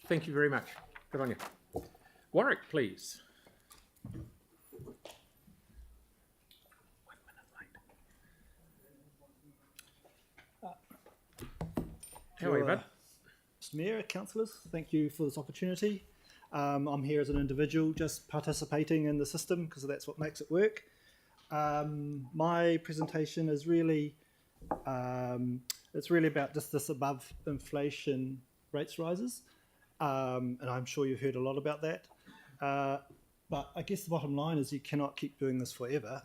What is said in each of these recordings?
Thank you very much. Good on you. Warwick, please. 1 minute late. How are you, bud? Mr. Mayor, councillors, thank you for this opportunity. I'm here as an individual, just participating in the system because that's what makes it work. My presentation is really, it's really about just this above inflation rates rises, and I'm sure you've heard a lot about that. But I guess the bottom line is you cannot keep doing this forever.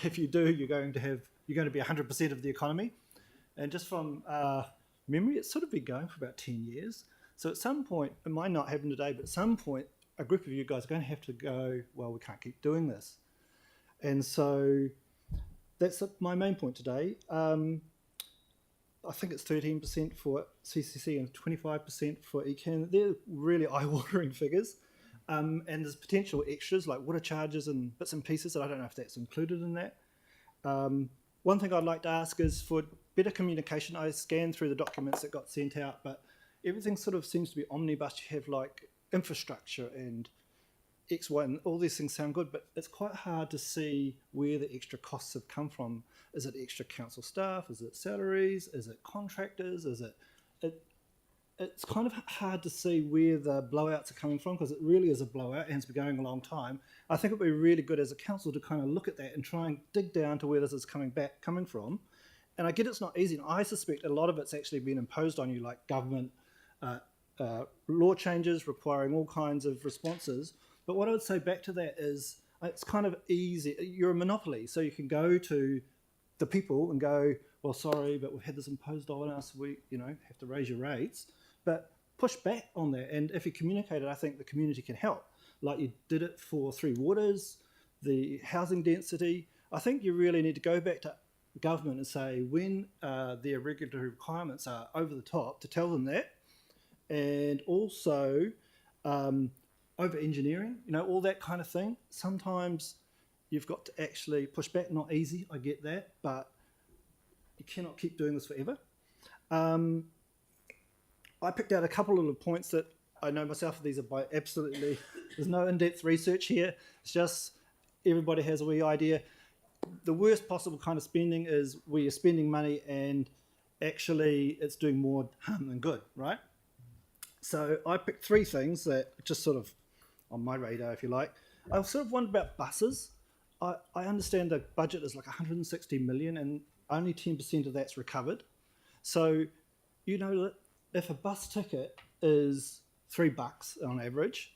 If you do, you're going to be 100% of the economy, and just from memory, it's sort of been going for about 10 years. So at some point, it might not happen today, but at some point, a group of you guys are going to have to go, well, we can't keep doing this. And so that's my main point today. I think it's 13% for CCC and 25% for ECAN. They're really eye-watering figures. And there's potential extras like water charges and bits and pieces that I don't know if that's included in that. One thing I'd like to ask is for better communication. I scanned through the documents that got sent out, but everything sort of seems to be omnibus. You have like infrastructure and X, Y, and all these things sound good, but it's quite hard to see where the extra costs have come from. Is it extra council staff? Is it salaries? Is it contractors? It's kind of hard to see where the blowouts are coming from because it really is a blowout and it's been going a long time. I think it would be really good as a council to kind of look at that and try and dig down to where this is coming from. And I get it's not easy, and I suspect a lot of it's actually been imposed on you, like government law changes requiring all kinds of responses. But what I would say back to that is it's kind of easy. You're a monopoly, so you can go to the people and go, well, sorry, but we've had this imposed on us. We, have to raise your rates. But push back on that. And if you communicate it, I think the community can help. Like you did it for Three Waters, the housing density. I think you really need to go back to government and say when their regulatory requirements are over the top, to tell them that. And also over engineering, all that kind of thing. Sometimes you've got to actually push back. Not easy, I get that, but you cannot keep doing this forever. I picked out a couple of the points that I know myself. These are by absolutely, there's no in-depth research here. It's just everybody has a wee idea. The worst possible kind of spending is where you're spending money and actually it's doing more harm than good, right? So I picked 3 things that just sort of on my radar, if you like. I sort of wondered about buses. I understand the budget is like 160 million and only 10% of that's recovered. So, if a bus ticket is $3 on average,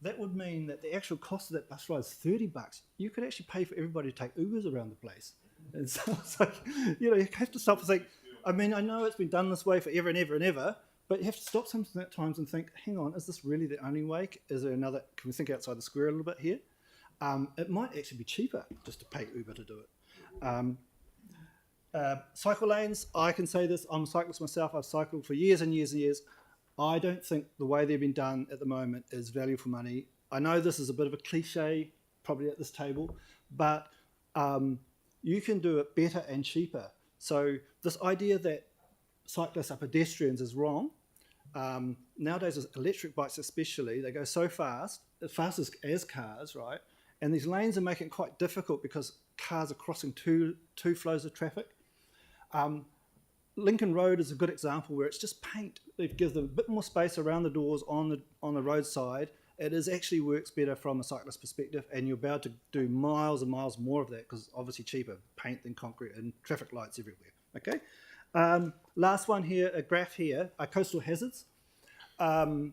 that would mean that the actual cost of that bus ride is $30. You could actually pay for everybody to take Ubers around the place. And so it's like, you have to stop and think, I know it's been done this way forever and ever and ever, but you have to stop sometimes and think, hang on, is this really the only way? Is there another, can we think outside the square a little bit here? It might actually be cheaper just to pay Uber to do it. Cycle lanes, I can say this, I'm a cyclist myself, I've cycled for years and years and years. I don't think the way they've been done at the moment is value for money. I know this is a bit of a cliche, probably at this table, but you can do it better and cheaper. So this idea that cyclists are pedestrians is wrong. Nowadays with electric bikes especially, they go so fast, as fast as cars, right? And these lanes are making it quite difficult because cars are crossing two flows of traffic. Lincoln Road is a good example where it's just paint. It gives them a bit more space around the doors on the roadside. It actually works better from a cyclist perspective, and you're about to do miles and miles more of that because obviously cheaper paint than concrete and traffic lights everywhere. Okay. Last one here, a graph here, coastal hazards. There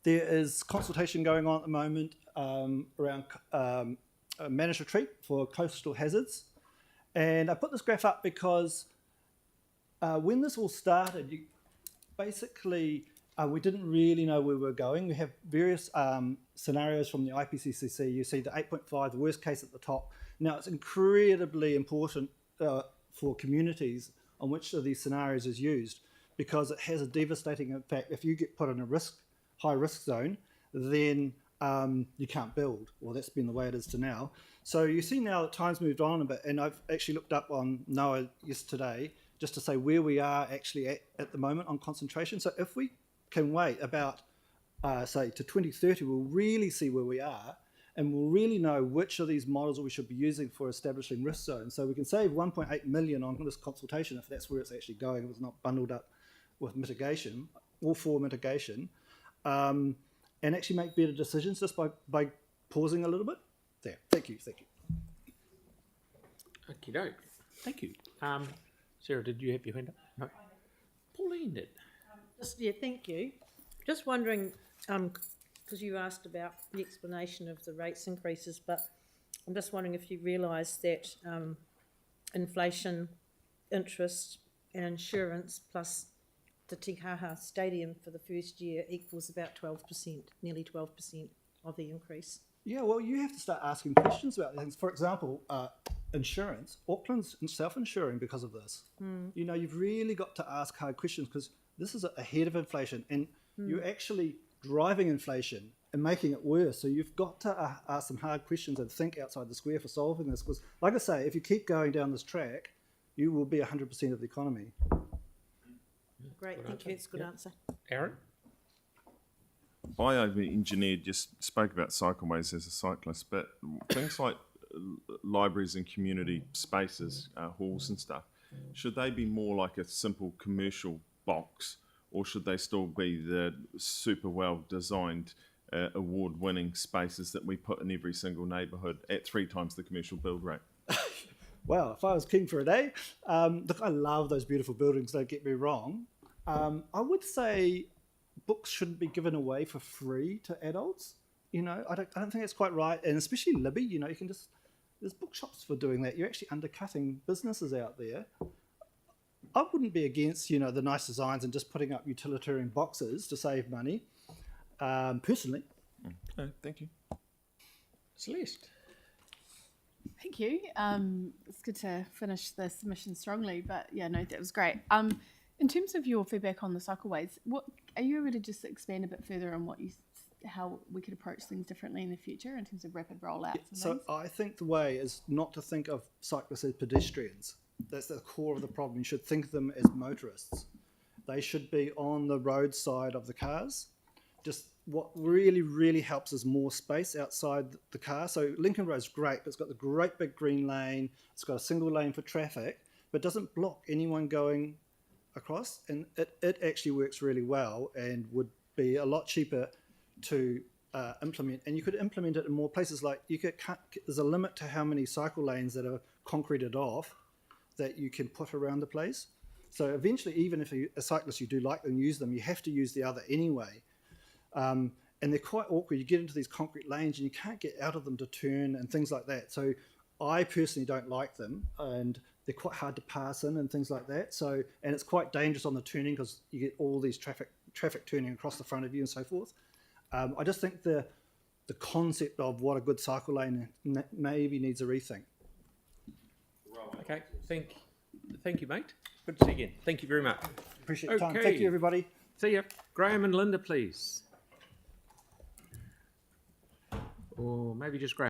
is consultation going on at the moment around managed retreat for coastal hazards. And I put this graph up because when this all started, we didn't really know where we were going. We have various scenarios from the IPCC. You see the 8.5, the worst case at the top. Now, it's incredibly important for communities on which of these scenarios is used because it has a devastating impact. If you get put in a high risk zone, then you can't build. Well, that's been the way it is to now. So you see now that time's moved on a bit, and I've actually looked up on NOAA yesterday just to say where we are actually at the moment on concentration. So if we can wait about, say, to 2030, we'll really see where we are, and we'll really know which of these models we should be using for establishing risk zones. So we can save 1.8 million on this consultation if that's where it's actually going, if it's not bundled up with mitigation, or for mitigation, and actually make better decisions just by pausing a little bit. There, thank you. Okie doke. Thank you. Sarah, did you have your hand up? No. Pauline did. Thank you. Just wondering, because you asked about the explanation of the rates increases, but I'm just wondering if you realise that inflation, interest and insurance plus the Tikaha Stadium for the first year equals about 12%, nearly 12% of the increase. Yeah, well, you have to start asking questions about things. For example, insurance. Auckland's self-insuring because of this. You know, you've really got to ask hard questions because this is ahead of inflation, and you're actually driving inflation and making it worse. So you've got to ask some hard questions and think outside the square for solving this. Because, like I say, if you keep going down this track, you will be 100% of the economy. Great, Good thank answer. you. It's a good Yep. answer. Aaron? I, over engineered, just spoke about cycleways as a cyclist, but things like libraries and community spaces, halls and stuff, should they be more like a simple commercial box, or should they still be the super well designed award-winning spaces that we put in every single neighbourhood at 3 times the commercial build rate? Well, if I was king for a day, look, I love those beautiful buildings, don't get me wrong. I would say books shouldn't be given away for free to adults. You know, I don't think it's quite right. And especially Libby, you know, you can just, there's bookshops for doing that. You're actually undercutting businesses out there. I wouldn't be against, you know, the nice designs and just putting up utilitarian boxes to save money, personally. Okay, thank you. Celeste? Thank you. It's good to finish the submission strongly, but yeah, no, that was great. In terms of your feedback on the cycleways, what are you able to just expand a bit further on how we could approach things differently in the future in terms of rapid rollouts? And So things? I think the way is not to think of cyclists as pedestrians. That's the core of the problem. You should think of them as motorists. They should be on the roadside of the cars. Just what really, really helps is more space outside the car. So Lincoln Road's great, but it's got the great big green lane. It's got a single lane for traffic, but doesn't block anyone going across. And it actually works really well and would be a lot cheaper to implement. And you could implement it in more places. Like there's a limit to how many cycle lanes that are concreted off that you can put around the place. So eventually, even if a cyclist, you do like them, use them, you have to use the other anyway. And they're quite awkward. You get into these concrete lanes and you can't get out of them to turn and things like that. So I personally don't like them, and they're quite hard to pass in and things like that. So, and it's quite dangerous on the turning because you get all these traffic turning across the front of you and so forth. I just think the concept of what a good cycle lane maybe needs a rethink. Okay, thank you, mate. Good to see you again. Thank you very much. Appreciate your time. Okay. Thank you, everybody. See ya. Graham and Linda, please. Or maybe just Graham.